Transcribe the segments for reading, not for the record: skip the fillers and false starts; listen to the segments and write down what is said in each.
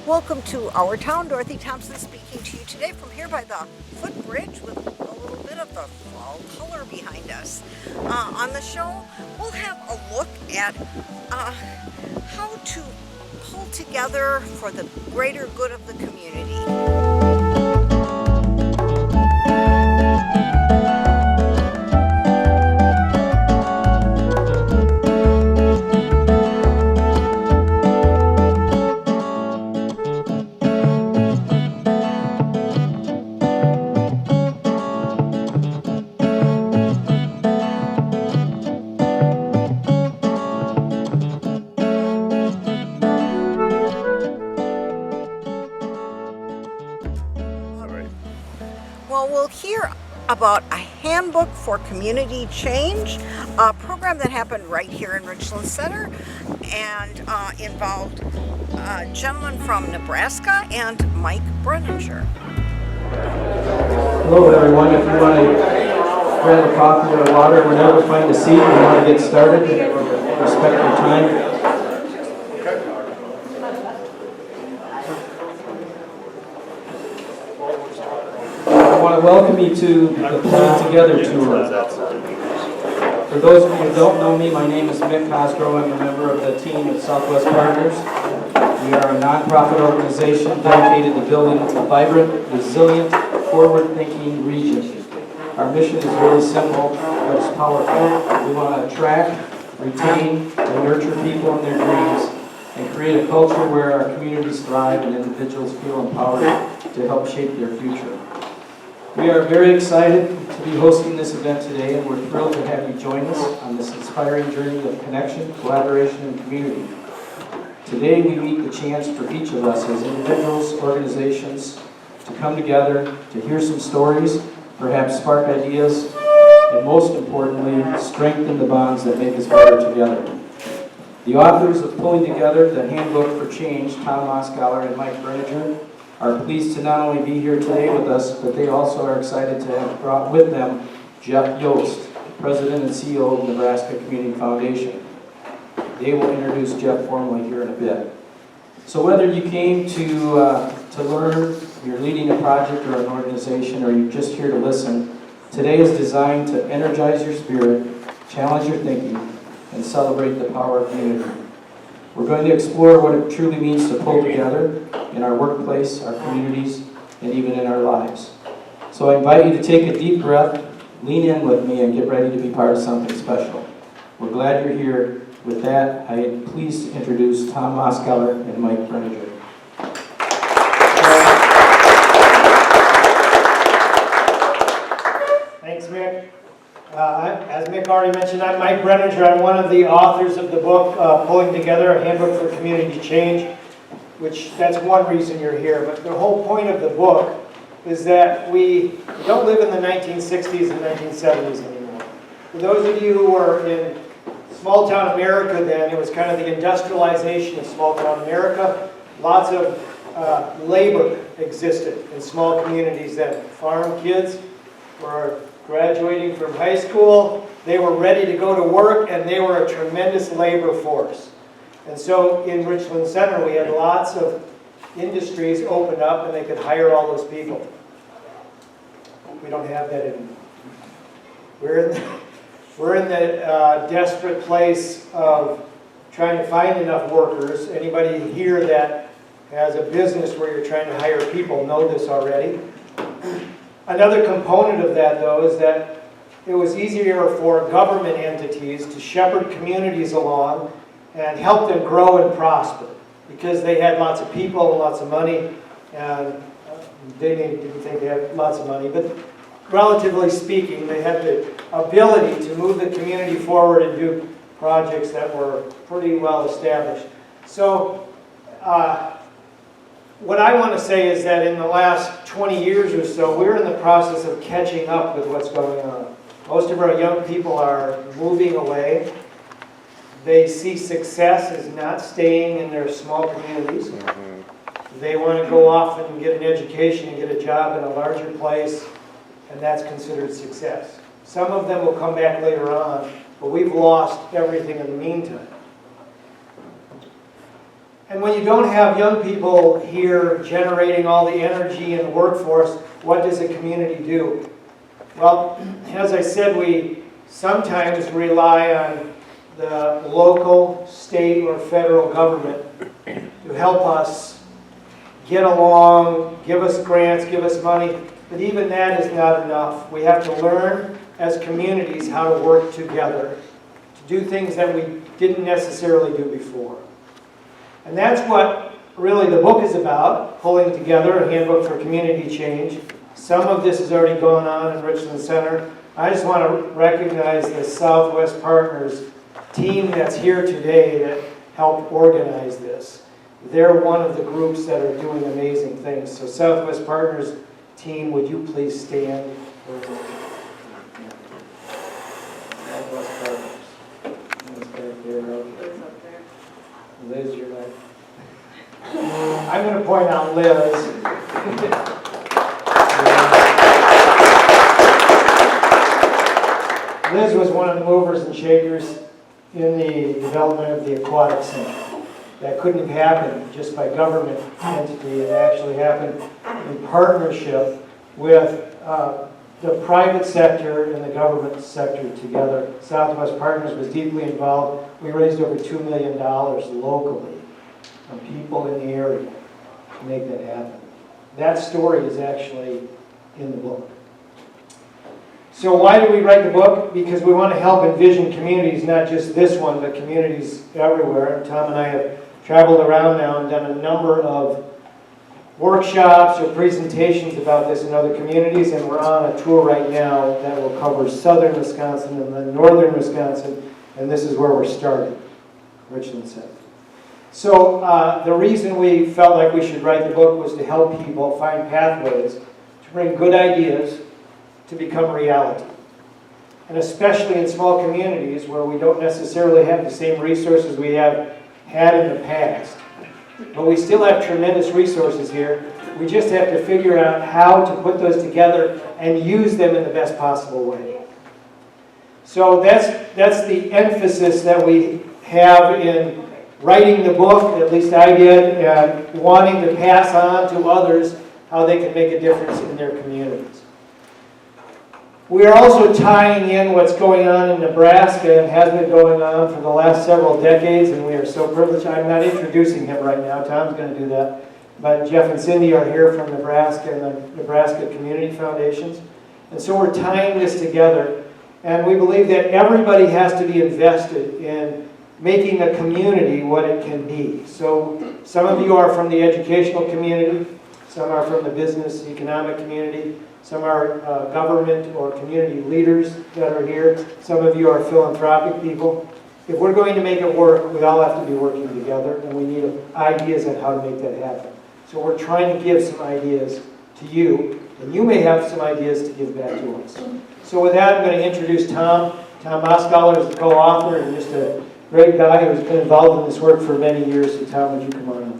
Welcome to our town. Dorothy Thompson speaking to you today from here by the footbridge with a little bit of the fall color behind us. On the show, we'll have a look at how to pull together for the greater good of the community. Well, we'll hear about a handbook for community change, a program that happened right here in Richland Center and involved a gentleman from Nebraska and Mike Brenninger. Hello everyone, if you want to grab a coffee or water, whatever, find a seat, we want to get started. Respect your time. I want to welcome you to the Pulling Together tour. For those of you who don't know me, my name is Mick Cosgrove. I'm a member of the team at Southwest Partners. We are a nonprofit organization dedicated to building a vibrant, resilient, forward-thinking region. Our mission is really simple, but it's powerful. We want to attract, retain, and nurture people in their dreams and create a culture where our communities thrive and individuals feel empowered to help shape their future. We are very excited to be hosting this event today, and we're thrilled to have you join us on this inspiring journey of connection, collaboration, and community. Today we meet the chance for each of us as individuals, organizations, to come together, to hear some stories, perhaps spark ideas, and most importantly, strengthen the bonds that make us better together. The authors of Pulling Together, the Handbook for Change, Tom Moskoller and Mike Brenninger, are pleased to not only be here today with us, but they also are excited to have brought with them Jeff Yost, President and CEO of Nebraska Community Foundation. They will introduce Jeff formally here in a bit. So whether you came to learn, you're leading a project or an organization, or you're just here to listen, today is designed to energize your spirit, challenge your thinking, and celebrate the power of unity. We're going to explore what it truly means to pull together in our workplace, our communities, and even in our lives. So I invite you to take a deep breath, lean in with me, and get ready to be part of something special. We're glad you're here. With that, I am pleased to introduce Tom Moskoller and Mike Brenninger. Thanks, Mick. As Mick already mentioned, I'm Mike Brenninger. I'm one of the authors of the book, Pulling Together, a Handbook for Community Change, which that's one reason you're here. But the whole point of the book is that we don't live in the 1960s and 1970s anymore. For those of you who were in small town America then, it was kind of the industrialization of small town America. Lots of labor existed in small communities then. Farm kids were graduating from high school, they were ready to go to work, and they were a tremendous labor force. And so in Richland Center, we had lots of industries open up, and they could hire all those people. We don't have that anymore. We're in the desperate place of trying to find enough workers. Anybody here that has a business where you're trying to hire people know this already. Another component of that, though, is that it was easier for government entities to shepherd communities along and help them grow and prosper because they had lots of people and lots of money, and they didn't think they had lots of money, but relatively speaking, they had the ability to move the community forward and do projects that were pretty well established. So what I want to say is that in the last 20 years or so, we're in the process of catching up with what's going on. Most of our young people are moving away. They see success as not staying in their small communities. They want to go off and get an education and get a job in a larger place, and that's considered success. Some of them will come back later on, but we've lost everything in the meantime. And when you don't have young people here generating all the energy in the workforce, what does a community do? Well, as I said, we sometimes rely on the local, state, or federal government to help us get along, give us grants, give us money, but even that is not enough. We have to learn as communities how to work together, to do things that we didn't necessarily do before. And that's what really the book is about, pulling together a handbook for community change. Some of this has already gone on in Richland Center. I just want to recognize the Southwest Partners team that's here today that helped organize this. They're one of the groups that are doing amazing things. So Southwest Partners team, would you please stand? Southwest Partners. Liz back there. Liz up there. Liz, you're right. I'm going to point out Liz. Liz was one of the movers and shakers in the development of the aquatic center. That couldn't have happened just by government entity. It actually happened in partnership with the private sector and the government sector together. Southwest Partners was deeply involved. We raised over $2 million locally from people in the area to make that happen. That story is actually in the book. So why do we write the book? Because we want to help envision communities, not just this one, but communities everywhere. Tom and I have traveled around now and done a number of workshops or presentations about this in other communities, and we're on a tour right now that will cover southern Wisconsin and then northern Wisconsin, and this is where we're starting, Richland Center. So the reason we felt like we should write the book was to help people find pathways to bring good ideas to become reality. And especially in small communities where we don't necessarily have the same resources we have had in the past. But we still have tremendous resources here. We just have to figure out how to put those together and use them in the best possible way. So that's the emphasis that we have in writing the book, at least I did, and wanting to pass on to others how they can make a difference in their communities. We are also tying in what's going on in Nebraska and has been going on for the last several decades, and we are so privileged. I'm not introducing him right now. Tom's going to do that. But Jeff and Cindy are here from Nebraska and the Nebraska Community Foundations. And so we're tying this together, and we believe that everybody has to be invested in making a community what it can be. So some of you are from the educational community, some are from the business, economic community, some are government or community leaders that are here. Some of you are philanthropic people. If we're going to make it work, we all have to be working together, and we need ideas on how to make that happen. So we're trying to give some ideas to you, and you may have some ideas to give back to us. So with that, I'm going to introduce Tom. Tom Oskauer is the co-author and just a great guy who's been involved in this work for many years. So Tom, would you come on up?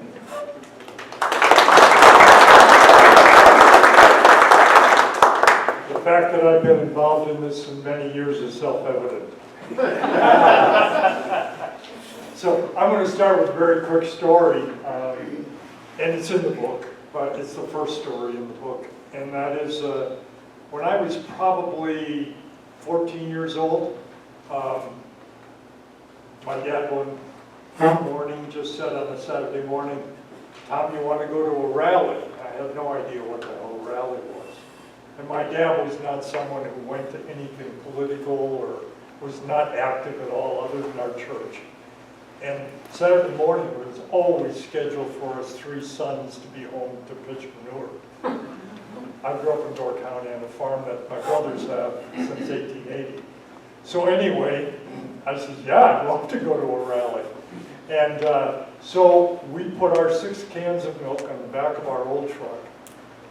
The fact that I've been involved in this for many years is self-evident. So I'm going to start with a very quick story, and it's in the book, but it's the first story in the book. And that is when I was probably 14 years old, my dad one morning just said on a Saturday morning, "Tom, you want to go to a rally?" I had no idea what the hell a rally was. And my dad was not someone who went to anything political or was not active at all other than our church. And Saturday morning was always scheduled for us three sons to be home to pitch manure. I grew up in Door County on a farm that my brothers have since 1880. So anyway, I said, yeah, I'd love to go to a rally. And so we put our 6 cans of milk on the back of our old truck,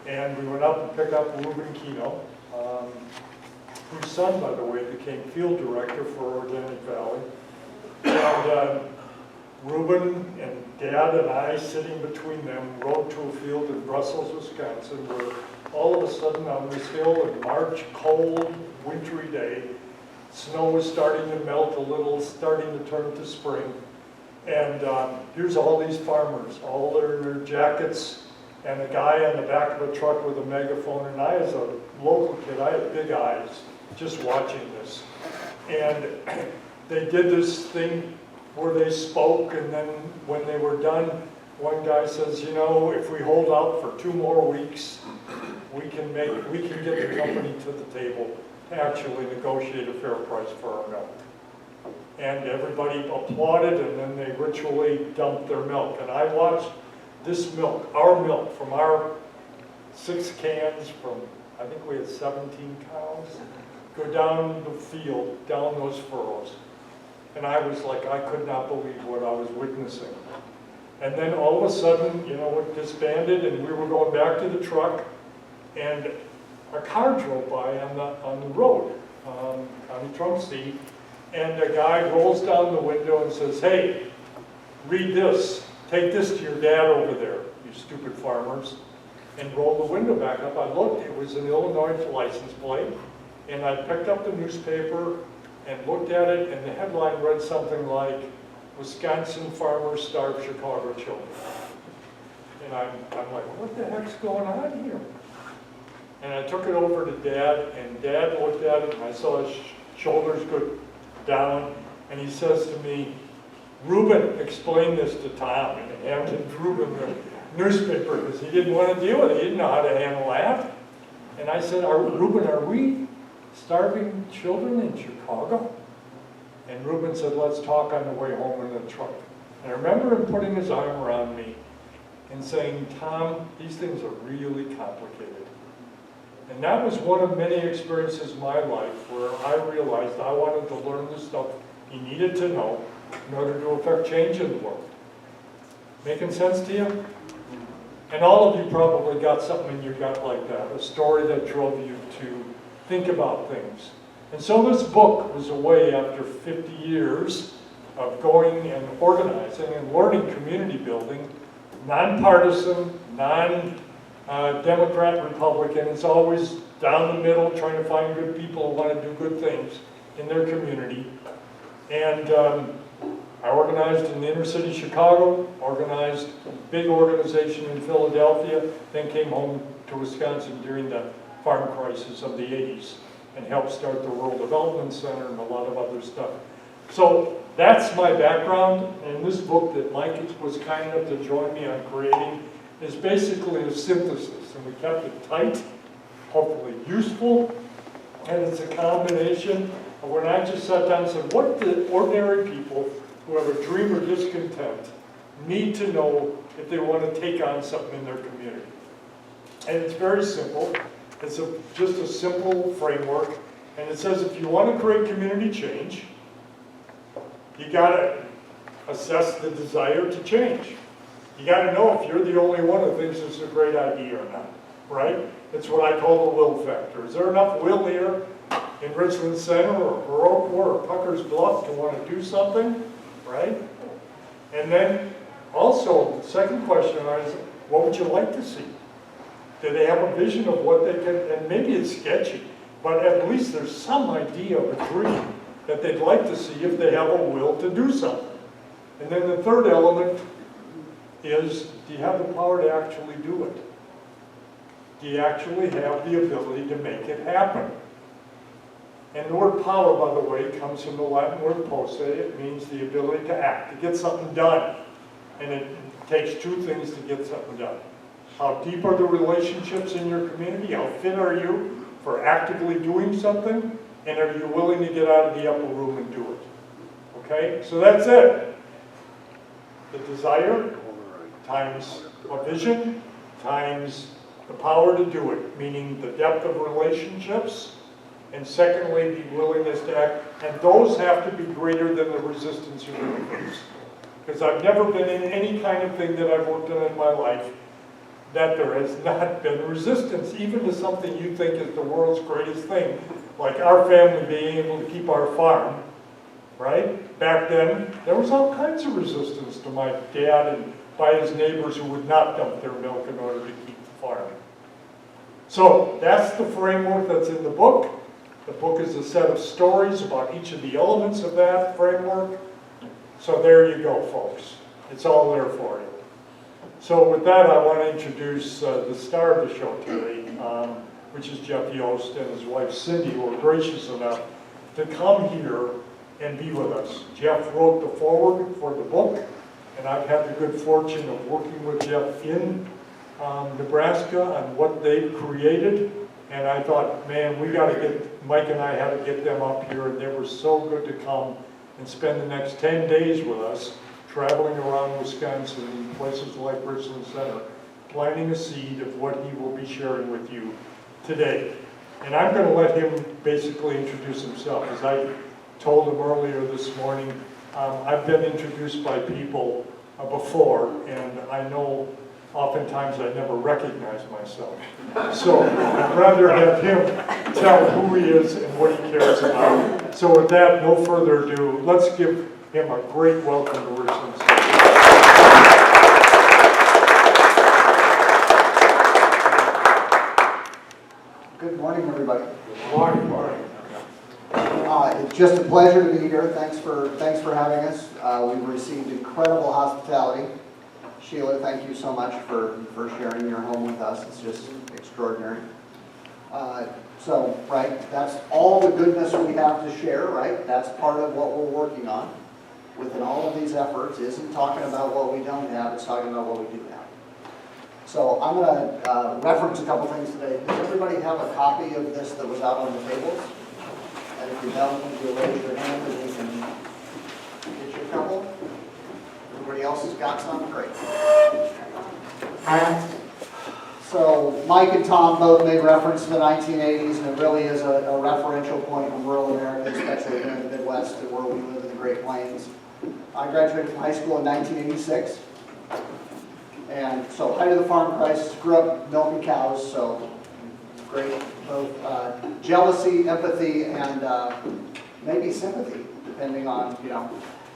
and we went up and picked up Reuben Kino, whose son, by the way, became field director for Organic Valley. And Reuben and Dad and I, sitting between them, rode to a field in Brussels, Wisconsin, where all of a sudden on this hill in March, cold, wintry day, snow was starting to melt a little, starting to turn to spring. And here's all these farmers, all their jackets, and a guy on the back of a truck with a megaphone. And I, as a local kid, I had big eyes just watching this. And they did this thing where they spoke, and then when they were done, one guy says, you know, if we hold out for 2 more weeks, we can get the company to the table to actually negotiate a fair price for our milk. And everybody applauded, and then they ritually dumped their milk. And I watched this milk, our milk, from our 6 cans from, I think we had 17 cows, go down the field, down those furrows. And I was like, I could not believe what I was witnessing. And then all of a sudden, you know, it disbanded, and we were going back to the truck, and a car drove by on the road, on the trunk seat, and a guy rolls down the window and says, hey, read this, take this to your dad over there, you stupid farmers, and rolled the window back up. I looked, it was an Illinois license plate, and I picked up the newspaper and looked at it, and the headline read something like, Wisconsin farmers starve Chicago children. And I'm like, what the heck's going on here? And I took it over to Dad, and Dad looked at it, and I saw his shoulders go down, and he says to me, Reuben, explain this to Tom. And I handed Reuben the newspaper because he didn't want to deal with it. He didn't know how to handle that. And I said, Reuben, are we starving children in Chicago? And Reuben said, let's talk on the way home in the truck. And I remember him putting his arm around me and saying, Tom, these things are really complicated. And that was one of many experiences in my life where I realized I wanted to learn the stuff he needed to know in order to affect change in the world. Making sense to you? And all of you probably got something in your gut like that, a story that drove you to think about things. And so this book was a way, after 50 years of going and organizing and learning community building, nonpartisan, non-Democrat, Republican. It's always down the middle, trying to find good people who want to do good things in their community. And I organized in the inner city Chicago, organized a big organization in Philadelphia, then came home to Wisconsin during the farm crisis of the 80s and helped start the Rural Development Center and a lot of other stuff. So that's my background, and this book that Mike was kind enough to join me on creating is basically a synthesis, and we kept it tight, hopefully useful, and it's a combination of when I just sat down and said, what do ordinary people who have a dream or discontent need to know if they want to take on something in their community? And it's very simple. It's just a simple framework, and it says if you want to create community change, you got to assess the desire to change. You got to know if you're the only one who thinks it's a great idea or not, right? It's what I call the will factor. Is there enough will here in Richland Center or Baroque or Pucker's Bluff to want to do something, right? And then also, the second question is, what would you like to see? Do they have a vision of what they can, and maybe it's sketchy, but at least there's some idea of a dream that they'd like to see if they have a will to do something. And then the third element is, do you have the power to actually do it? Do you actually have the ability to make it happen? And the word power, by the way, comes from the Latin word posse. It means the ability to act, to get something done. And it takes 2 things to get something done. How deep are the relationships in your community? How fit are you for actively doing something? And are you willing to get out of the upper room and do it? Okay, so that's it. The desire times a vision times the power to do it, meaning the depth of relationships, and secondly, the willingness to act. And those have to be greater than the resistance you're going to face. Because I've never been in any kind of thing that I've worked on in my life that there has not been resistance, even to something you think is the world's greatest thing, like our family being able to keep our farm, right? Back then, there was all kinds of resistance to my dad and by his neighbors who would not dump their milk in order to keep the farm. So that's the framework that's in the book. The book is a set of stories about each of the elements of that framework. So there you go, folks. It's all there for you. So with that, I want to introduce the star of the show today, which is Jeff Yost and his wife Cindy, who were gracious enough to come here and be with us. Jeff wrote the foreword for the book, and I've had the good fortune of working with Jeff in Nebraska on what they've created. And I thought, man, we got to get, Mike and I had to get them up here, and they were so good to come and spend the next 10 days with us, traveling around Wisconsin in places like Richland Center, planting a seed of what he will be sharing with you today. And I'm going to let him basically introduce himself. As I told him earlier this morning, I've been introduced by people before, and I know oftentimes I never recognize myself. So I'd rather have him tell who he is and what he cares about. So with that, no further ado, let's give him a great welcome to Richland Center. Good morning, everybody. Good morning. It's just a pleasure to be here. Thanks for having us. We've received incredible hospitality. Sheila, thank you so much for sharing your home with us. It's just extraordinary. Right, that's all the goodness we have to share, right? That's part of what we're working on within all of these efforts. Isn't talking about what we don't have, it's talking about what we do have. So I'm going to reference a couple things today. Does everybody have a copy of this that was out on the tables? And if you don't, you raise your hand and we can get you a couple. Everybody else has got some? Great. So Mike and Tom both made reference to the 1980s, and it really is a referential point in rural America, especially here in the Midwest and where we live in the Great Plains. I graduated from high school in 1986. And so height of the farm crisis, grew up milking cows, so great, both jealousy, empathy, and maybe sympathy, depending on,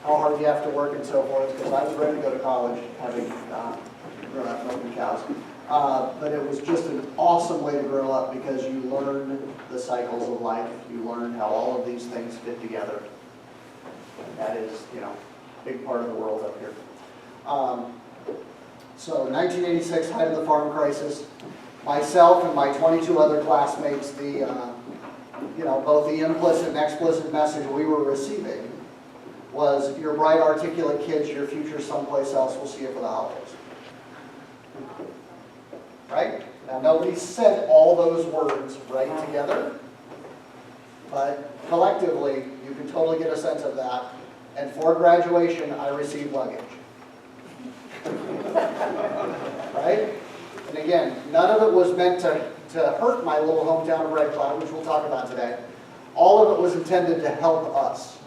how hard you have to work and so forth, because I was ready to go to college, having grown up milking cows. But it was just an awesome way to grow up because you learn the cycles of life, you learn how all of these things fit together. And that is, a big part of the world up here. So 1986, height of the farm crisis. Myself and my 22 other classmates, both the implicit and explicit message we were receiving was, you're bright, articulate kids, your future's someplace else, we'll see you for the holidays. Right? Now, nobody said all those words right together, but collectively, you can totally get a sense of that. And for graduation, I received luggage. Right? And again, none of it was meant to hurt my little hometown of Red Cloud, which we'll talk about today. All of it was intended to help us.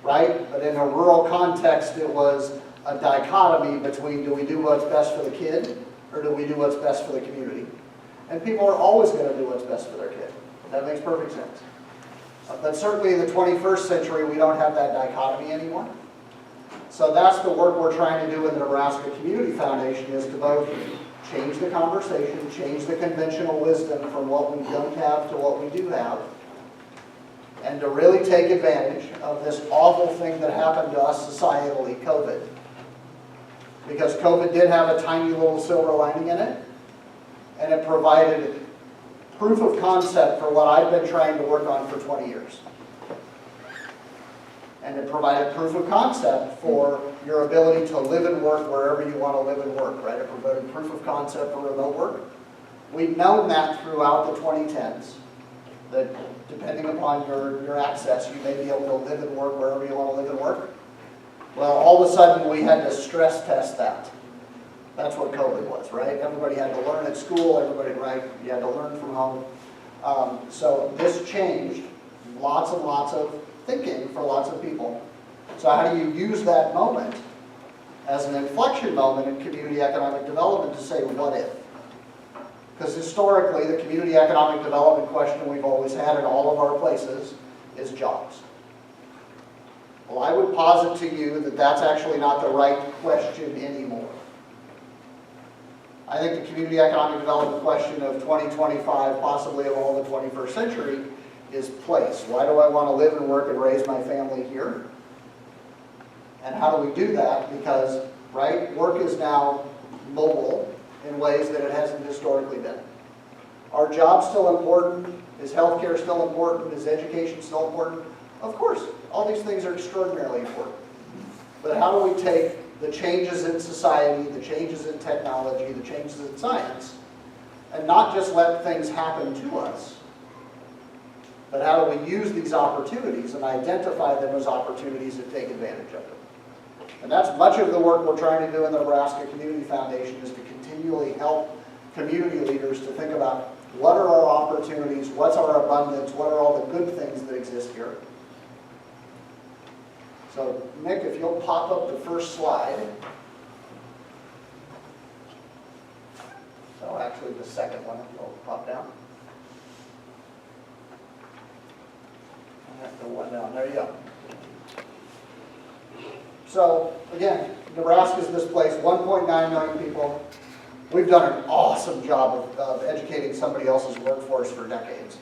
Right? But in a rural context, it was a dichotomy between, do we do what's best for the kid, or do we do what's best for the community? And people are always going to do what's best for their kid. That makes perfect sense. But certainly in the 21st century, we don't have that dichotomy anymore. So that's the work we're trying to do in the Nebraska Community Foundation, is to both change the conversation, change the conventional wisdom from what we don't have to what we do have, and to really take advantage of this awful thing that happened to us societally, COVID. Because COVID did have a tiny little silver lining in it, and it provided proof of concept for what I've been trying to work on for 20 years. And it provided proof of concept for your ability to live and work wherever you want to live and work, right? It provided proof of concept for remote work. We've known that throughout the 2010s, that depending upon your access, you may be able to live and work wherever you want to live and work. Well, all of a sudden, we had to stress test that. That's what COVID was, right? Everybody had to learn at school, right? You had to learn from home. So this changed lots and lots of thinking for lots of people. So how do you use that moment as an inflection moment in community economic development to say, what if? Because historically, the community economic development question we've always had in all of our places is jobs. Well, I would posit to you that that's actually not the right question anymore. I think the community economic development question of 2025, possibly of all the 21st century, is place. Why do I want to live and work and raise my family here? And how do we do that? Because, right, work is now mobile in ways that it hasn't historically been. Are jobs still important? Is healthcare still important? Is education still important? Of course, all these things are extraordinarily important. But how do we take the changes in society, the changes in technology, the changes in science, and not just let things happen to us, but how do we use these opportunities and identify them as opportunities and take advantage of them? And that's much of the work we're trying to do in the Nebraska Community Foundation, is to continually help community leaders to think about what are our opportunities, what's our abundance, what are all the good things that exist here. So, Nick, if you'll pop up the first slide. So actually the second one, if you'll pop down. The one down, there you go. So, again, Nebraska's this place, 1.9 million people. We've done an awesome job of educating somebody else's workforce for decades.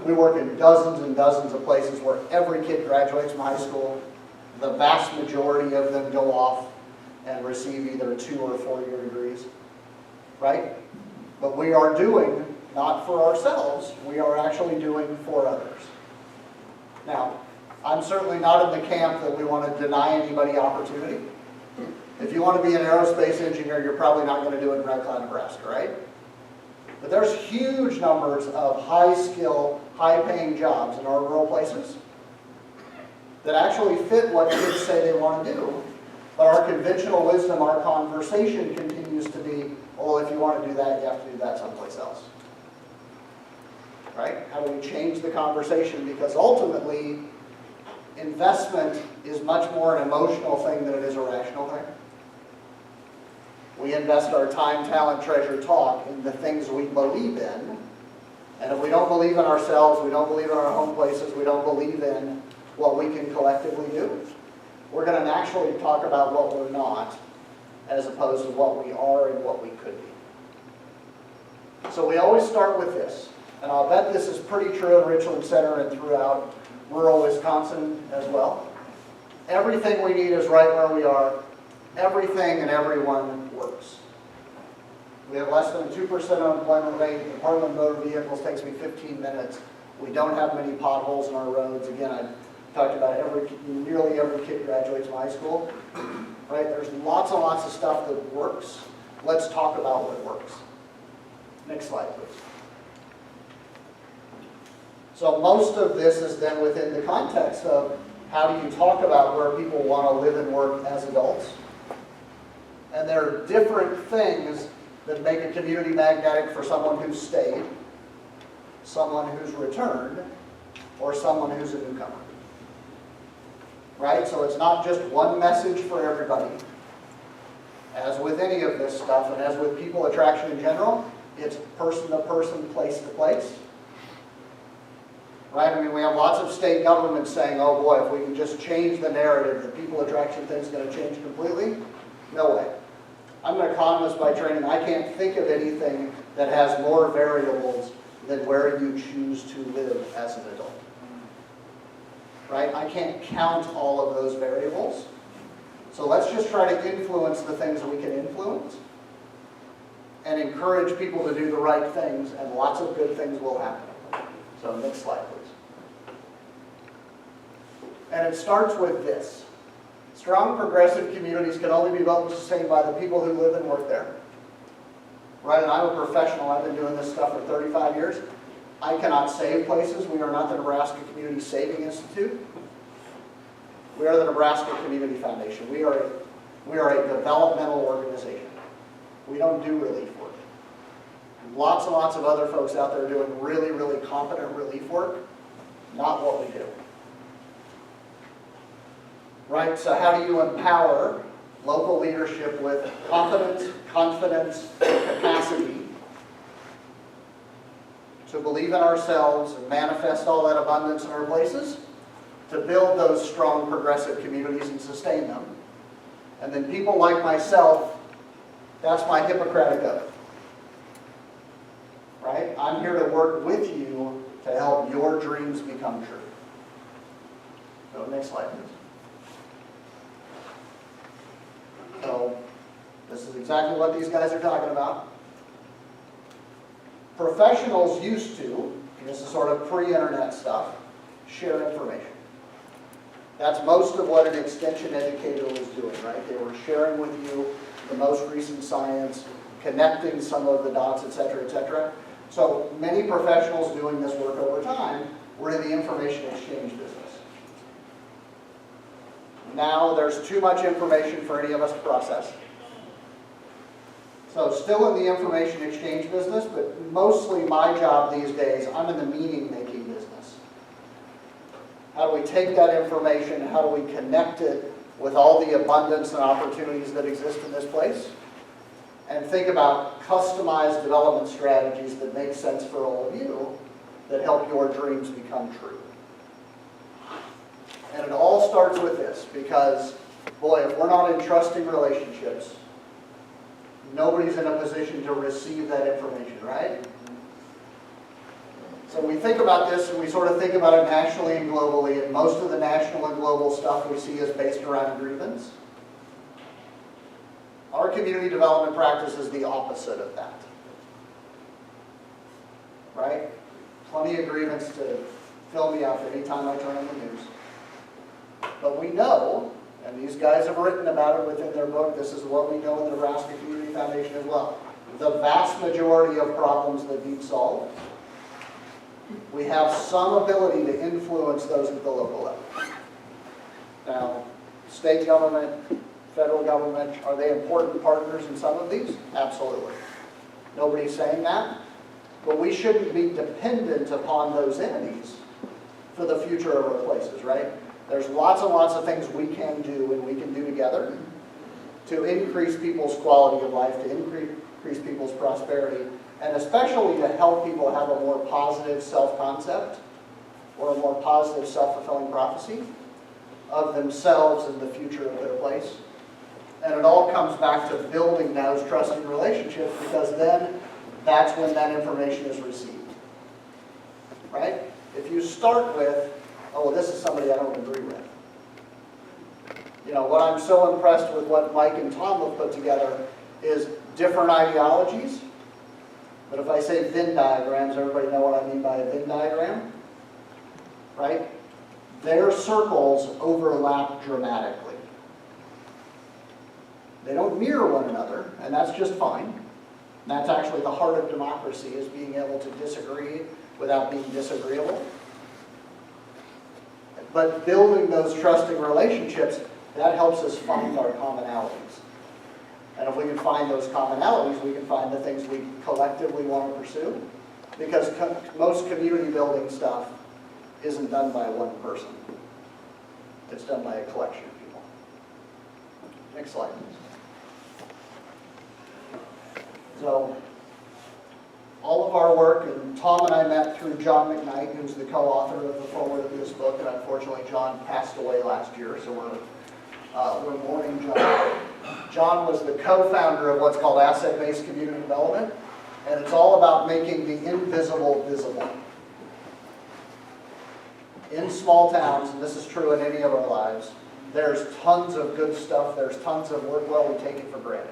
We work in dozens and dozens of places where every kid graduates from high school. The vast majority of them go off and receive either 2 or 4-year degrees, right? But we are doing, not for ourselves, we are actually doing for others. Now, I'm certainly not in the camp that we want to deny anybody opportunity. If you want to be an aerospace engineer, you're probably not going to do it in Red Cloud, Nebraska, right? But there's huge numbers of high-skill, high-paying jobs in our rural places that actually fit what kids say they want to do. But our conventional wisdom, our conversation continues to be, well, if you want to do that, you have to do that someplace else. Right? How do we change the conversation? Because ultimately, investment is much more an emotional thing than it is a rational thing. We invest our time, talent, treasure, talk in the things we believe in. And if we don't believe in ourselves, we don't believe in our home places, we don't believe in what we can collectively do, we're going to naturally talk about what we're not, as opposed to what we are and what we could be. So we always start with this. And I'll bet this is pretty true in Richland Center and throughout rural Wisconsin as well. Everything we need is right where we are. Everything and everyone works. We have less than a 2% unemployment rate. The Department of Motor Vehicles takes me 15 minutes. We don't have many potholes in our roads. Again, I talked about nearly every kid graduates from high school. Right? There's lots and lots of stuff that works. Let's talk about what works. Next slide, please. So most of this is then within the context of how do you talk about where people want to live and work as adults. And there are different things that make a community magnetic for someone who's stayed, someone who's returned, or someone who's a newcomer. Right? So it's not just one message for everybody. As with any of this stuff, and as with people attraction in general, it's person to person, place to place. Right? I mean, we have lots of state governments saying, oh boy, if we can just change the narrative, the people attraction thing's going to change completely. No way. I'm an economist by training. I can't think of anything that has more variables than where you choose to live as an adult. Right? I can't count all of those variables. So let's just try to influence the things that we can influence and encourage people to do the right things, and lots of good things will happen. So next slide, please. And it starts with this. Strong progressive communities can only be built and sustained by the people who live and work there. Right, and I'm a professional. I've been doing this stuff for 35 years. I cannot save places. We are not the Nebraska Community Saving Institute. We are the Nebraska Community Foundation. We are a developmental organization. We don't do relief work. Lots and lots of other folks out there doing really, really competent relief work. Not what we do. Right, so how do you empower local leadership with competence, confidence, capacity to believe in ourselves and manifest all that abundance in our places, to build those strong progressive communities and sustain them? And then people like myself, that's my Hippocratic oath. Right? I'm here to work with you to help your dreams become true. So next slide, please. So this is exactly what these guys are talking about. Professionals used to, and this is sort of pre-internet stuff, share information. That's most of what an extension educator was doing, right? They were sharing with you the most recent science, connecting some of the dots, et cetera, et cetera. So many professionals doing this work over time were in the information exchange business. Now there's too much information for any of us to process. So still in the information exchange business, but mostly my job these days, I'm in the meaning-making business. How do we take that information, how do we connect it with all the abundance and opportunities that exist in this place? And think about customized development strategies that make sense for all of you, that help your dreams become true. And it all starts with this, because, boy, if we're not in trusting relationships, nobody's in a position to receive that information, right? So we think about this, and we sort of think about it nationally and globally, and most of the national and global stuff we see is based around grievance. Our community development practice is the opposite of that. Right? Plenty of grievance to fill me up anytime I turn on the news. But we know, and these guys have written about it within their book, this is what we know in the Nebraska Community Foundation as well. The vast majority of problems that need solved, we have some ability to influence those at the local level. Now, state government, federal government, are they important partners in some of these? Absolutely. Nobody's saying that. But we shouldn't be dependent upon those entities for the future of our places, right? There's lots and lots of things we can do and we can do together to increase people's quality of life, to increase people's prosperity, and especially to help people have a more positive self-concept or a more positive self-fulfilling prophecy of themselves and the future of their place. And it all comes back to building those trusting relationships, because then that's when that information is received. Right? If you start with, oh, well, this is somebody I don't agree with. You know, what I'm so impressed with what Mike and Tom have put together is different ideologies. But if I say Venn diagrams, everybody know what I mean by a Venn diagram? Right? Their circles overlap dramatically. They don't mirror one another, and that's just fine. And that's actually the heart of democracy, is being able to disagree without being disagreeable. But building those trusting relationships, that helps us find our commonalities. And if we can find those commonalities, we can find the things we collectively want to pursue. Because most community building stuff isn't done by one person. It's done by a collection of people. Next slide. So, all of our work, and Tom and I met through John McKnight, who's the co-author of the foreword of this book, and unfortunately John passed away last year, so we're mourning John. John was the co-founder of what's called asset-based community development, and it's all about making the invisible visible. In small towns, and this is true in any of our lives, there's tons of good stuff, there's tons of work, well, we take it for granted.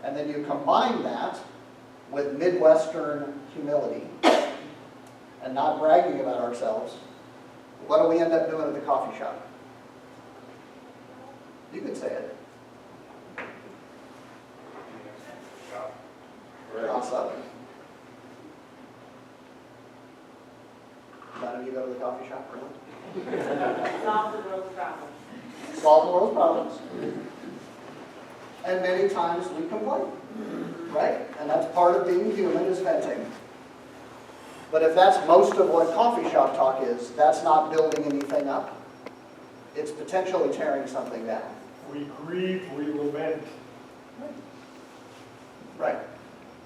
And then you combine that with Midwestern humility and not bragging about ourselves. What do we end up doing at the coffee shop? You could say it. Gossip. None of you go to the coffee shop, really? Solve the world's problems. Solve the world's problems. And many times we complain, right? And that's part of being human, is venting. But if that's most of what coffee shop talk is, that's not building anything up. It's potentially tearing something down. We grieve, we lament. Right.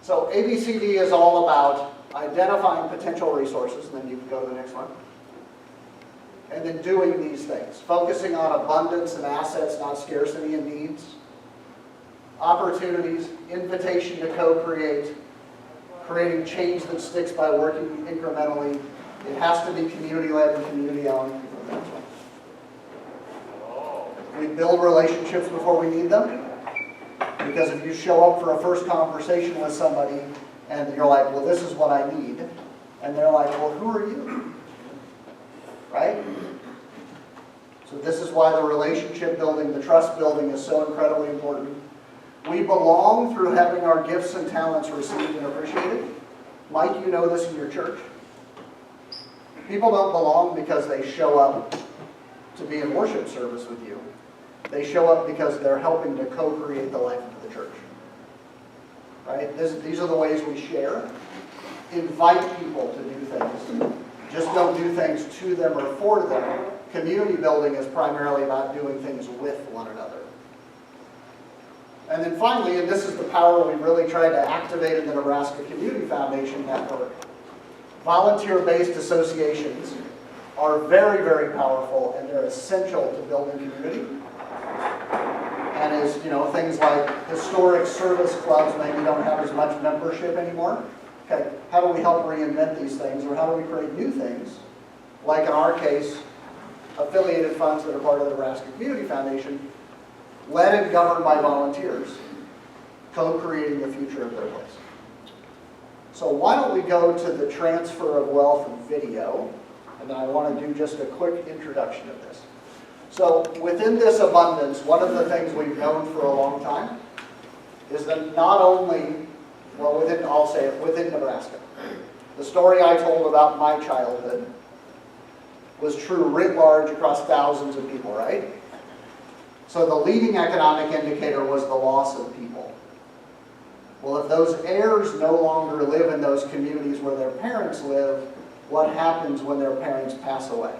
So ABCD is all about identifying potential resources, and then you can go to the next one. And then doing these things, focusing on abundance and assets, not scarcity and needs. Opportunities, invitation to co-create, creating change that sticks by working incrementally. It has to be community-led and community-owned. We build relationships before we need them. Because if you show up for a first conversation with somebody and you're like, well, this is what I need, and they're like, well, who are you? Right? So this is why the relationship building, the trust building is so incredibly important. We belong through having our gifts and talents received and appreciated. Mike, you know this in your church. People don't belong because they show up to be in worship service with you. They show up because they're helping to co-create the life of the church. Right? These are the ways we share. Invite people to do things. Just don't do things to them or for them. Community building is primarily about doing things with one another. And then finally, and this is the power we really try to activate in the Nebraska Community Foundation Network, volunteer-based associations are very, very powerful, and they're essential to building community. And as you know, things like historic service clubs maybe don't have as much membership anymore. Okay, how do we help reinvent these things, or how do we create new things? Like in our case, affiliated funds that are part of the Nebraska Community Foundation, led and governed by volunteers, co-creating the future of their place. So why don't we go to the transfer of wealth video, and then I want to do just a quick introduction of this. So within this abundance, one of the things we've known for a long time is that not only, well, I'll say it, within Nebraska. The story I told about my childhood was true writ large across thousands of people, right? So the leading economic indicator was the loss of people. Well, if those heirs no longer live in those communities where their parents live, what happens when their parents pass away?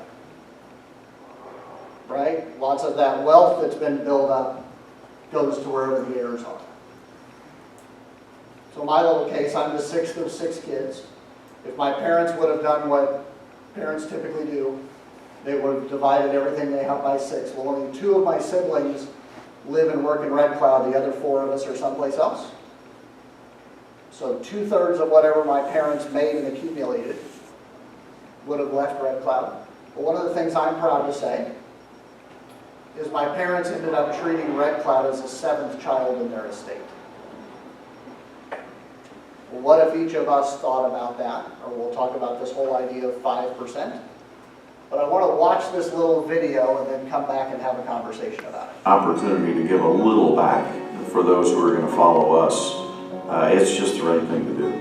Right? Lots of that wealth that's been built up goes to wherever the heirs are. So in my little case, I'm the sixth of 6 kids. If my parents would have done what parents typically do, they would have divided everything they have by 6. Well, only 2 of my siblings live and work in Red Cloud. The other 4 of us are someplace else. So 2/3 of whatever my parents made and accumulated would have left Red Cloud. But one of the things I'm proud to say is my parents ended up treating Red Cloud as the 7th child in their estate. Well, what if each of us thought about that? Or we'll talk about this whole idea of 5%. But I want to watch this little video and then come back and have a conversation about it. Opportunity to give a little back for those who are going to follow us. It's just the right thing to do.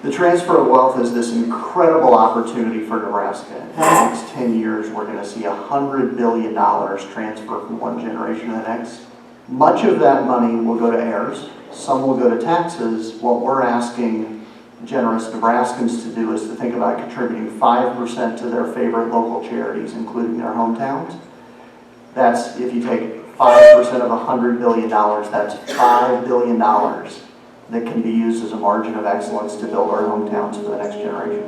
The transfer of wealth is this incredible opportunity for Nebraska. In the next 10 years, we're going to see $100 billion transfer from one generation to the next. Much of that money will go to heirs. Some will go to taxes. What we're asking generous Nebraskans to do is to think about contributing 5% to their favorite local charities, including their hometowns. That's, if you take 5% of $100 billion, that's $5 billion that can be used as a margin of excellence to build our hometowns for the next generation.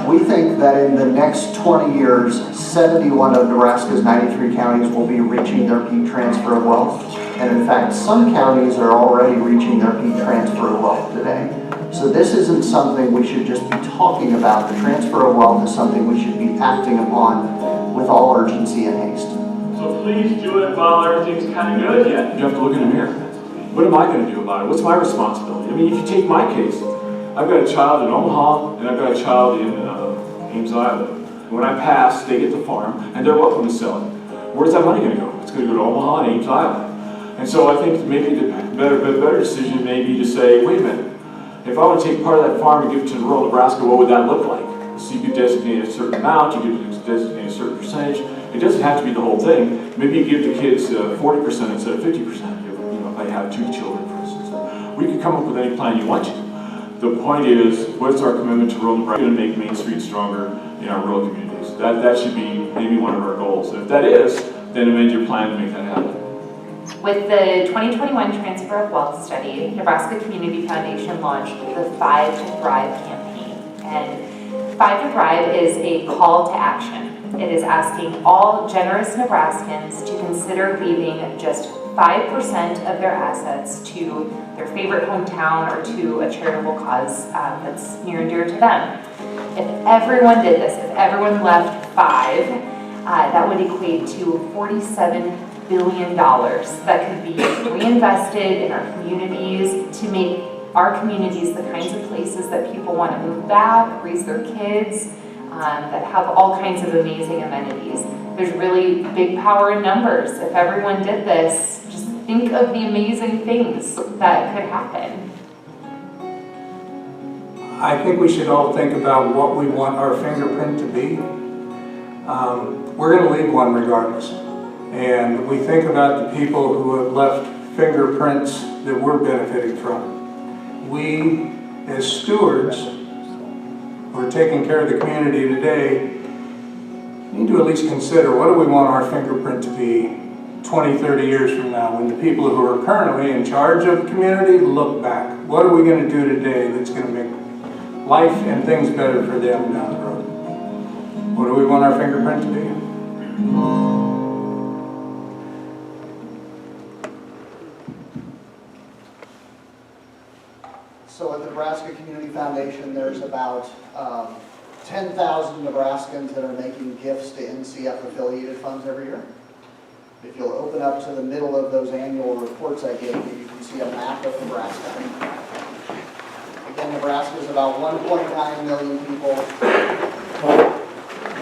We think that in the next 20 years, 71 of Nebraska's 93 counties will be reaching their peak transfer of wealth. And in fact, some counties are already reaching their peak transfer of wealth today. So this isn't something we should just be talking about. The transfer of wealth is something we should be acting upon with all urgency and haste. So please do it while everything's kind of good yet. You have to look in the mirror. What am I going to do about it? What's my responsibility? I mean, if you take my case, I've got a child in Omaha and I've got a child in Ames, Iowa. When I pass, they get the farm and they're welcome to sell it. Where's that money going to go? It's going to go to Omaha and Ames, Iowa. And so I think maybe the better decision may be to say, wait a minute, if I want to take part of that farm and give it to rural Nebraska, what would that look like? So you could designate a certain amount, you could designate a certain percentage. It doesn't have to be the whole thing. Maybe you give the kids 40% instead of 50%. If I have 2 children, for instance. We could come up with any plan you want to. The point is, what's our commitment to rural Nebraska? We're going to make Main Street stronger in our rural communities. That should be maybe one of our goals. And if that is, then amend your plan to make that happen. With the 2021 Transfer of Wealth Study, Nebraska Community Foundation launched the 5 to Thrive campaign. And 5 to Thrive is a call to action. It is asking all generous Nebraskans to consider leaving just 5% of their assets to their favorite hometown or to a charitable cause that's near and dear to them. If everyone did this, if everyone left 5, that would equate to $47 billion that could be reinvested in our communities to make our communities the kinds of places that people want to move back, raise their kids, that have all kinds of amazing amenities. There's really big power in numbers. If everyone did this, just think of the amazing things that could happen. I think we should all think about what we want our fingerprint to be. We're going to leave one regardless. And we think about the people who have left fingerprints that we're benefiting from. We, as stewards, who are taking care of the community today, need to at least consider what do we want our fingerprint to be 20, 30 years from now when the people who are currently in charge of the community look back. What are we going to do today that's going to make life and things better for them down the road? What do we want our fingerprint to be? So at the Nebraska Community Foundation, there's about 10,000 Nebraskans that are making gifts to NCF affiliated funds every year. If you'll open up to the middle of those annual reports I gave you, you can see a map of Nebraska. Again, Nebraska is about 1.9 million people.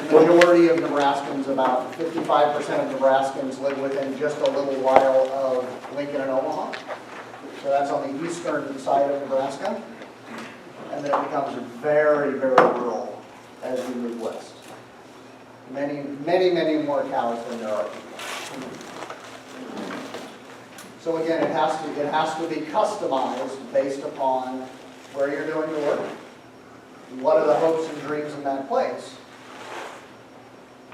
The majority of Nebraskans, about 55% of Nebraskans, live within just a little while of Lincoln and Omaha. So that's on the eastern side of Nebraska. And then it becomes very, very rural as we move west. Many, many, many more cows than there are people. So again, it has to be customized based upon where you're doing your work. What are the hopes and dreams in that place?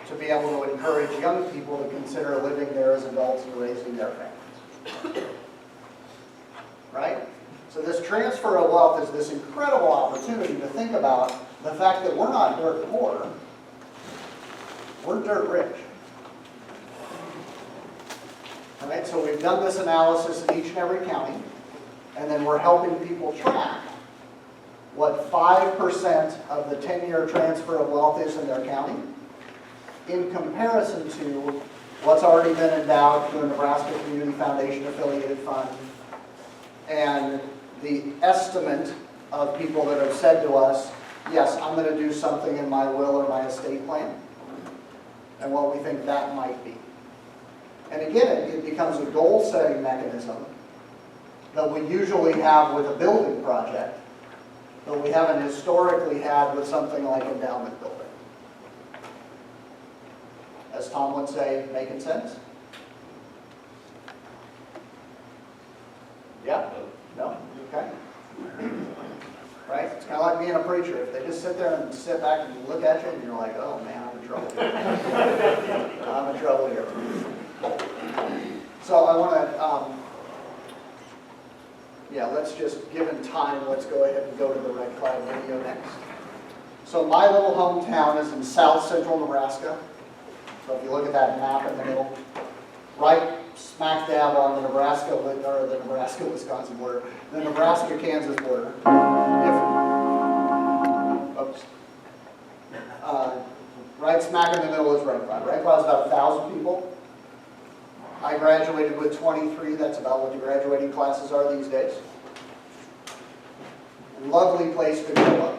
To be able to encourage young people to consider living there as adults and raising their families. Right? So this transfer of wealth is this incredible opportunity to think about the fact that we're not dirt poor, we're dirt rich. All right, so we've done this analysis in each and every county, and then we're helping people track what 5% of the 10-year transfer of wealth is in their county in comparison to what's already been endowed through a Nebraska Community Foundation affiliated fund, and the estimate of people that have said to us, yes, I'm going to do something in my will or my estate plan, and what we think that might be. And again, it becomes a goal-setting mechanism that we usually have with a building project, but we haven't historically had with something like endowment building. As Tom would say, making sense? Yeah? No? Okay. Right? It's kind of like being a preacher. If they just sit there and sit back and look at you and you're like, oh man, I'm in trouble here. I'm in trouble here. So I want to, let's just, given time, let's go ahead and go to the Red Cloud video next. So my little hometown is in south central Nebraska. So if you look at that map in the middle, right smack dab on the Nebraska-Wisconsin border, the Nebraska-Kansas border. Right smack in the middle is Red Cloud. Red Cloud is about 1,000 people. I graduated with 23. That's about what the graduating classes are these days. Lovely place to grow up.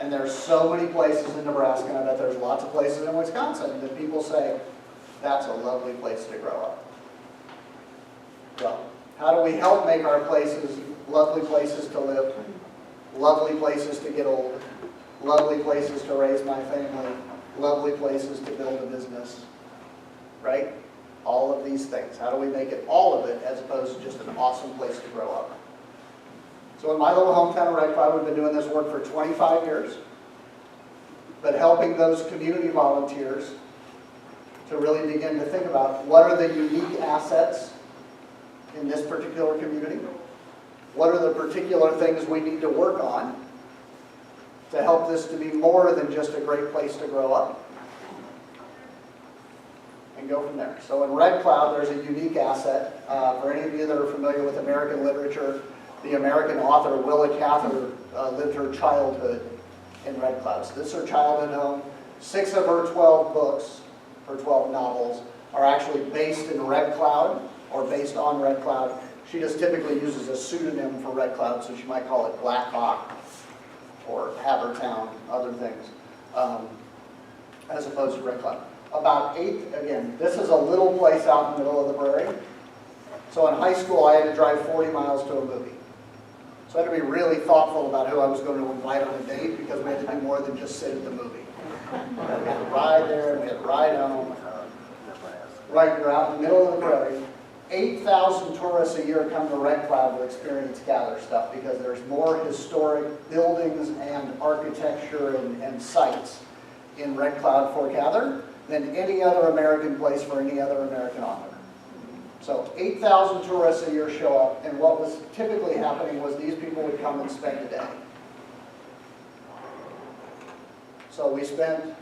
And there's so many places in Nebraska, and I bet there's lots of places in Wisconsin that people say, that's a lovely place to grow up. Well, how do we help make our places lovely places to live, lovely places to get old, lovely places to raise my family, lovely places to build a business, right? All of these things. How do we make it all of it as opposed to just an awesome place to grow up? So in my little hometown of Red Cloud, we've been doing this work for 25 years, but helping those community volunteers to really begin to think about what are the unique assets in this particular community? What are the particular things we need to work on to help this to be more than just a great place to grow up? And go from there. So in Red Cloud, there's a unique asset. For any of you that are familiar with American literature, the American author Willa Cather lived her childhood in in Red Cloud. So this is her childhood home. 6 of her 12 books, her 12 novels, are actually based in Red Cloud or based on Red Cloud. She just typically uses a pseudonym for Red Cloud, so she might call it Black Hawk or Havertown, other things, as opposed to Red Cloud. About 8, again, this is a little place out in the middle of the prairie. So in high school, I had to drive 40 miles to a movie. So I had to be really thoughtful about who I was going to invite on a date because we had to do more than just sit at the movie. We had to ride there, and we had to ride home. Right, you're out in the middle of the prairie. 8,000 tourists a year come to Red Cloud to experience Gather stuff because there's more historic buildings and architecture and sites in Red Cloud for Gather than any other American place for any other American author. So 8,000 tourists a year show up, and what was typically happening was these people would come and spend a day. So we spent,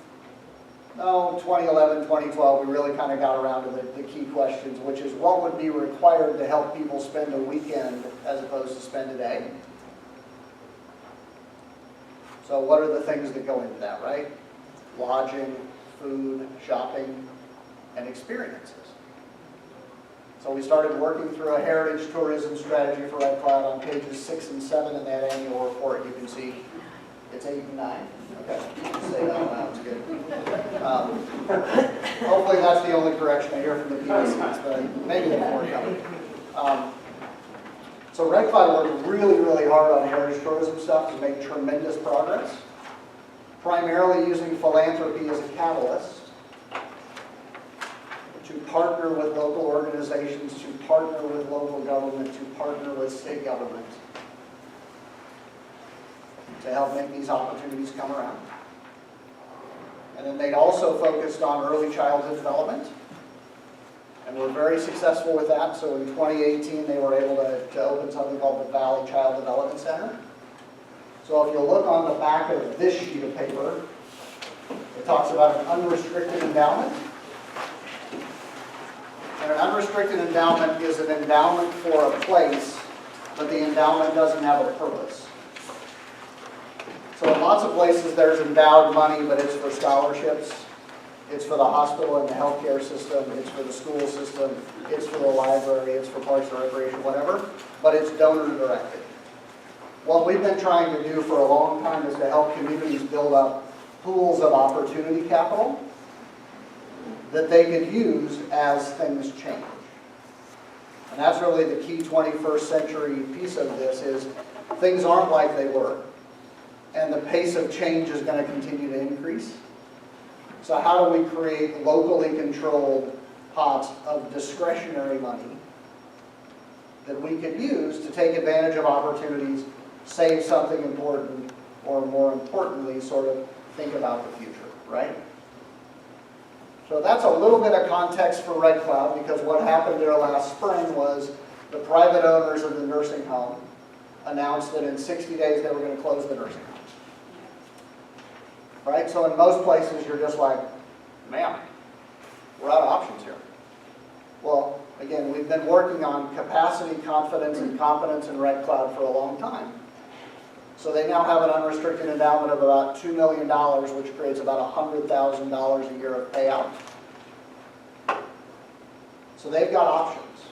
2011, 2012, we really kind of got around to the key questions, which is what would be required to help people spend a weekend as opposed to spend a day? So what are the things that go into that, right? Lodging, food, shopping, and experiences. So we started working through a heritage tourism strategy for Red Cloud on pages 6 and 7 in that annual report. You can see it's 8 and 9. Okay, you can say that loud, it's good. Hopefully that's the only correction I hear from the PDCs, but maybe there's more coming. So Red Cloud worked really, really hard on heritage tourism stuff to make tremendous progress, primarily using philanthropy as a catalyst to partner with local organizations, to partner with local government, to partner with state government to help make these opportunities come around. And then they'd also focused on early childhood development, and were very successful with that. So in 2018, they were able to open something called the Valley Child Development Center. So if you look on the back of this sheet of paper, it talks about an unrestricted endowment. And an unrestricted endowment is an endowment for a place, but the endowment doesn't have a purpose. So in lots of places there's endowed money, but it's for scholarships, it's for the hospital and the healthcare system, it's for the school system, it's for the library, it's for parks and recreation, whatever, but it's donor directed. What we've been trying to do for a long time is to help communities build up pools of opportunity capital that they could use as things change. And that's really the key 21st century piece of this is things aren't like they were. And the pace of change is going to continue to increase. So how do we create locally controlled pots of discretionary money that we could use to take advantage of opportunities, save something important, or more importantly, sort of think about the future, right? So that's a little bit of context for Red Cloud, because what happened there last spring was the private owners of the nursing home announced that in 60 days they were going to close the nursing home. Right? So in most places you're just like, man, we're out of options here. Well, again, we've been working on capacity, confidence, and competence in Red Cloud for a long time. So they now have an unrestricted endowment of about $2 million, which creates about $100,000 a year of payout. So they've got options.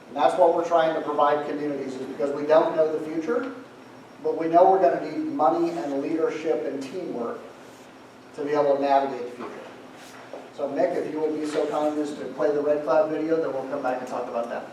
And that's what we're trying to provide communities, is because we don't know the future, but we know we're going to need money and leadership and teamwork to be able to navigate the future. So Mick, if you would be so kind as to play the Red Cloud video, then we'll come back and talk about that.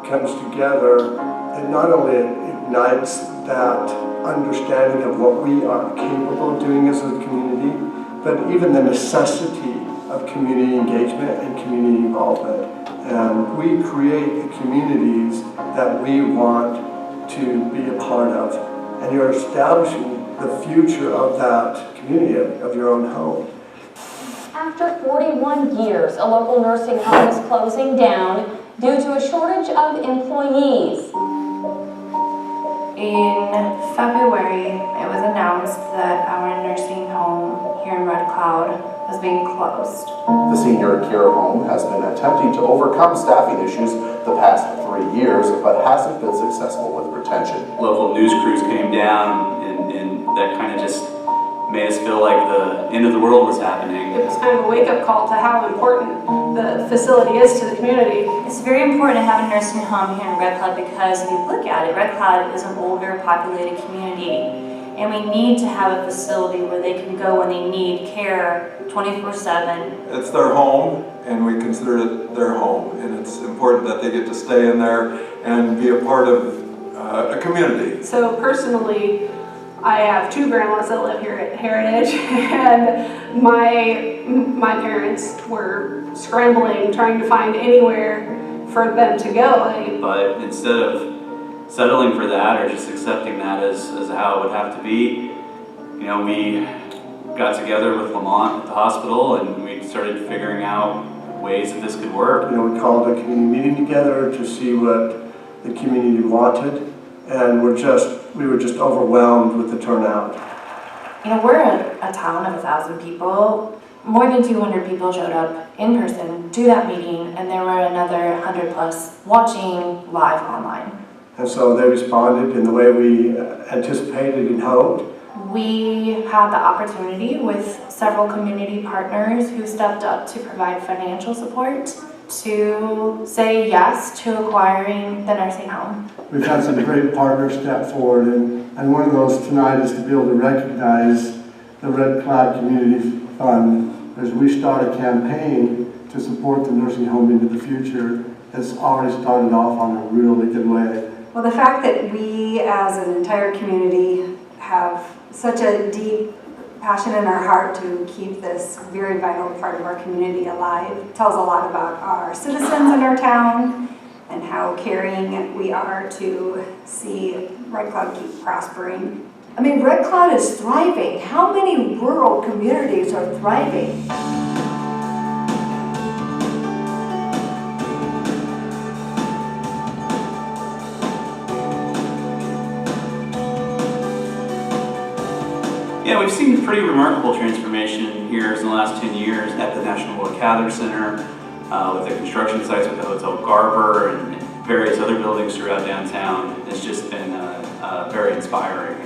Comes together, and not only ignites that understanding of what we are capable of doing as a community, but even the necessity of community engagement and community involvement. And we create the communities that we want to be a part of. And you're establishing the future of that community, of your own home. After 41 years, a local nursing home is closing down due to a shortage of employees. In February, it was announced that our nursing home here in Red Cloud was being closed. The senior care home has been attempting to overcome staffing issues the past 3 years, but hasn't been successful with retention. Local news crews came down, and that kind of just made us feel like the end of the world was happening. It was kind of a wake-up call to how important the facility is to the community. It's very important to have a nursing home here in Red Cloud because if you look at it, Red Cloud is an older populated community, and we need to have a facility where they can go when they need care 24/7. It's their home, and we consider it their home, and it's important that they get to stay in there and be a part of a community. So personally, I have 2 grandmas that live here at Heritage, and my parents were scrambling, trying to find anywhere for them to go. But instead of settling for that or just accepting that as how it would have to be, you know, we got together with Lamont at the hospital and we started figuring out ways that this could work. You know, we called a community meeting together to see what the community wanted, and we were just overwhelmed with the turnout. You know, we're a town of 1,000 people. More than 200 people showed up in person to that meeting, and there were another 100 plus watching live online. And so they responded in the way we anticipated and hoped. We had the opportunity with several community partners who stepped up to provide financial support to say yes to acquiring the nursing home. We've had some great partners step forward, and one of those tonight is to be able to recognize the Red Cloud Community Fund as we start a campaign to support the nursing home into the future. Has already started off on a really good way. Well, the fact that we as an entire community have such a deep passion in our heart to keep this very vital part of our community alive tells a lot about our citizens in our town and how caring we are to see Red Cloud keep prospering. I mean, Red Cloud is thriving. How many rural communities are thriving? Yeah, we've seen pretty remarkable transformation here in the last 10 years at the National Gather Center, with the construction sites with the Hotel Garber and various other buildings throughout downtown. It's just been very inspiring.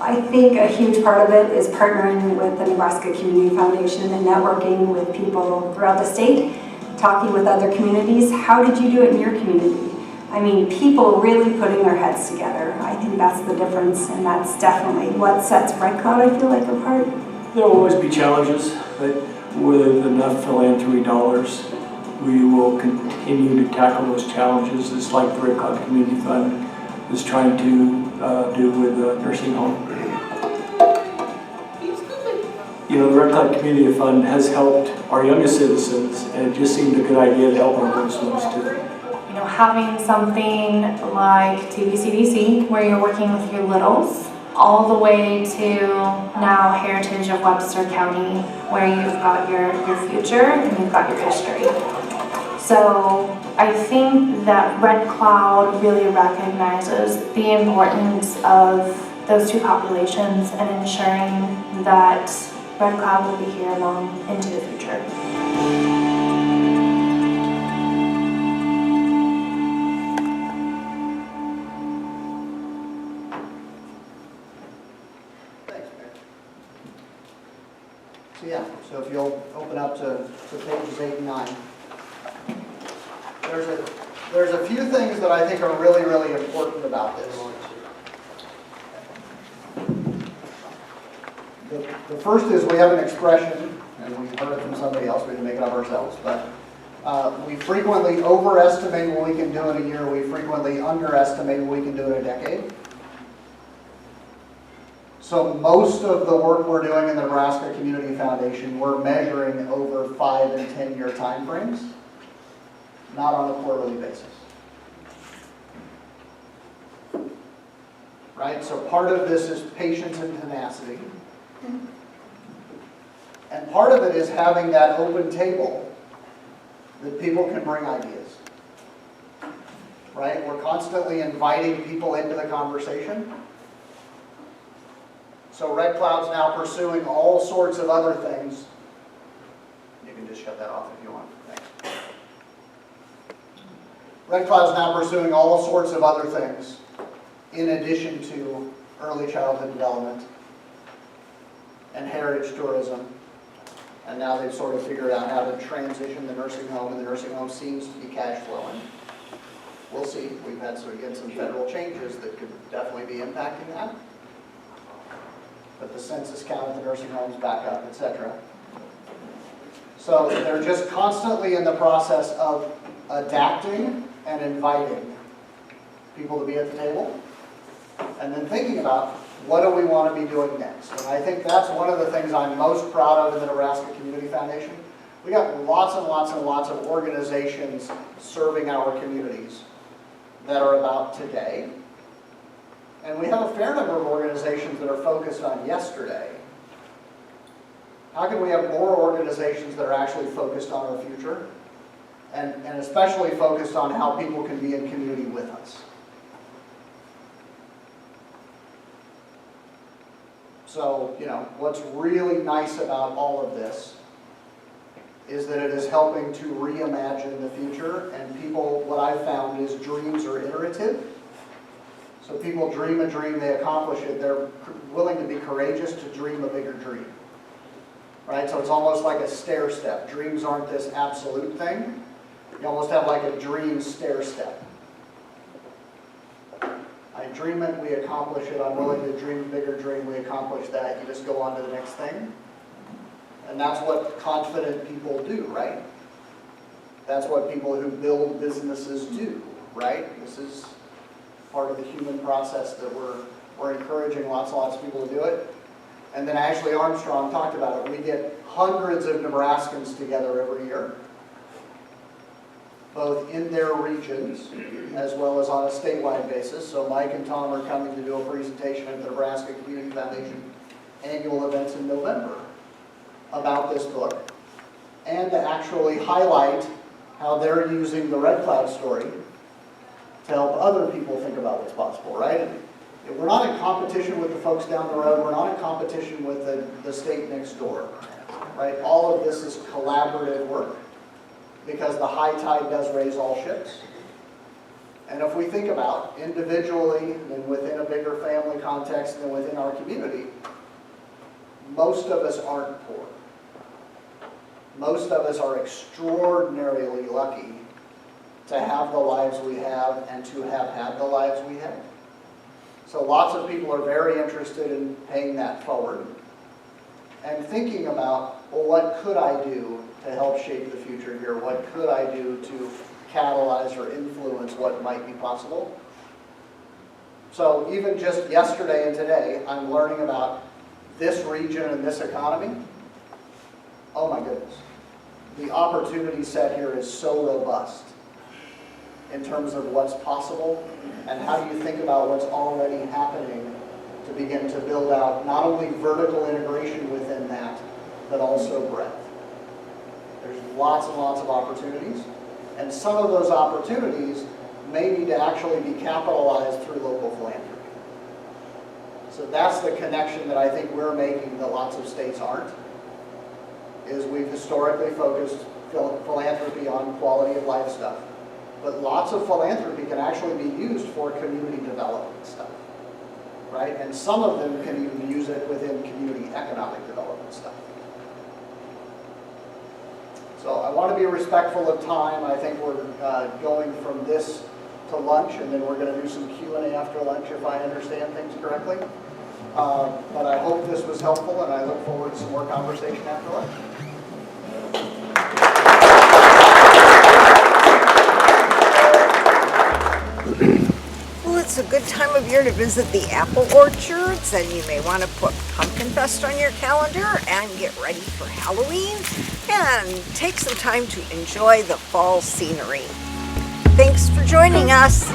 I think a huge part of it is partnering with the Nebraska Community Foundation and networking with people throughout the state, talking with other communities. How did you do it in your community? I mean, people really putting their heads together. I think that's the difference, and that's definitely what sets Red Cloud, I feel like, apart. There will always be challenges, but with enough philanthropy dollars, we will continue to tackle those challenges, just like the Red Cloud Community Fund is trying to do with the nursing home. You know, the Red Cloud Community Fund has helped our youngest citizens, and it just seemed a good idea to help our oldest ones too. You know, having something like TVCDC where you're working with your littles, all the way to now Heritage of Webster County where you've got your future and you've got your history. So I think that Red Cloud really recognizes the importance of those two populations and ensuring that Red Cloud will be here long into the future. So if you'll open up to pages 8 and 9. There's a few things that I think are really, really important about this. The first is we have an expression, and we've heard it from somebody else, we didn't make it up ourselves, but we frequently overestimate what we can do in a year, we frequently underestimate what we can do in a decade. So most of the work we're doing in the Nebraska Community Foundation, we're measuring over 5 and 10 year time frames, not on a quarterly basis. right? So part of this is patience and tenacity. And part of it is having that open table that people can bring ideas, right? We're constantly inviting people into the conversation. So Red Cloud's now pursuing all sorts of other things. You can just shut that off if you want. Thanks. Red Cloud's now pursuing all sorts of other things in addition to early childhood development and heritage tourism. And now they've sort of figured out how to transition the nursing home, and the nursing home seems to be cash flowing. We'll see. We've had some federal changes that could definitely be impacting that. But the census count at the nursing homes back up, etc. So they're just constantly in the process of adapting and inviting people to be at the table, and then thinking about what do we want to be doing next. And I think that's one of the things I'm most proud of in the Nebraska Community Foundation. We got lots and lots and lots of organizations serving our communities that are about today. And we have a fair number of organizations that are focused on yesterday. How can we have more organizations that are actually focused on our future? And especially focused on how people can be in community with us. So, what's really nice about all of this is that it is helping to reimagine the future, and people, what I've found is dreams are iterative. So people dream a dream, they accomplish it, they're willing to be courageous to dream a bigger dream. Right, so it's almost like a stair step. Dreams aren't this absolute thing. You almost have like a dream stair step. I dream it, we accomplish it. I'm willing to dream a bigger dream, we accomplish that. You just go on to the next thing. And that's what confident people do, right? That's what people who build businesses do, right? This is part of the human process that we're encouraging lots and lots of people to do it. And then Ashley Armstrong talked about it. We get hundreds of Nebraskans together every year, both in their regions as well as on a statewide basis. So Mike and Tom are coming to do a presentation at the Nebraska Community Foundation annual events in November about this book, and to actually highlight how they're using the Red Cloud story to help other people think about what's possible, right? We're not in competition with the folks down the road. We're not in competition with the state next door, right? All of this is collaborative work because the high tide does raise all ships. And if we think about individually and within a bigger family context and within our community, most of us aren't poor. Most of us are extraordinarily lucky to have the lives we have and to have had the lives we have. So lots of people are very interested in paying that forward and thinking about, well, what could I do to help shape the future here? What could I do to catalyze or influence what might be possible? So even just yesterday and today, I'm learning about this region and this economy. Oh my goodness. The opportunity set here is so robust in terms of what's possible, and how do you think about what's already happening to begin to build out not only vertical integration within that, but also breadth. There's lots and lots of opportunities, and some of those opportunities may need to actually be capitalized through local philanthropy. So that's the connection that I think we're making that lots of states aren't, is we've historically focused philanthropy on quality of life stuff. But lots of philanthropy can actually be used for community development stuff, right? And some of them can even use it within community economic development stuff. So I want to be respectful of time. I think we're going from this to lunch, and then we're going to do some Q&A after lunch if I understand things correctly. But I hope this was helpful, and I look forward to some more conversation after lunch. Well, it's a good time of year to visit the apple orchards, and you may want to put Pumpkin Fest on your calendar and get ready for Halloween and take some time to enjoy the fall scenery. Thanks for joining us.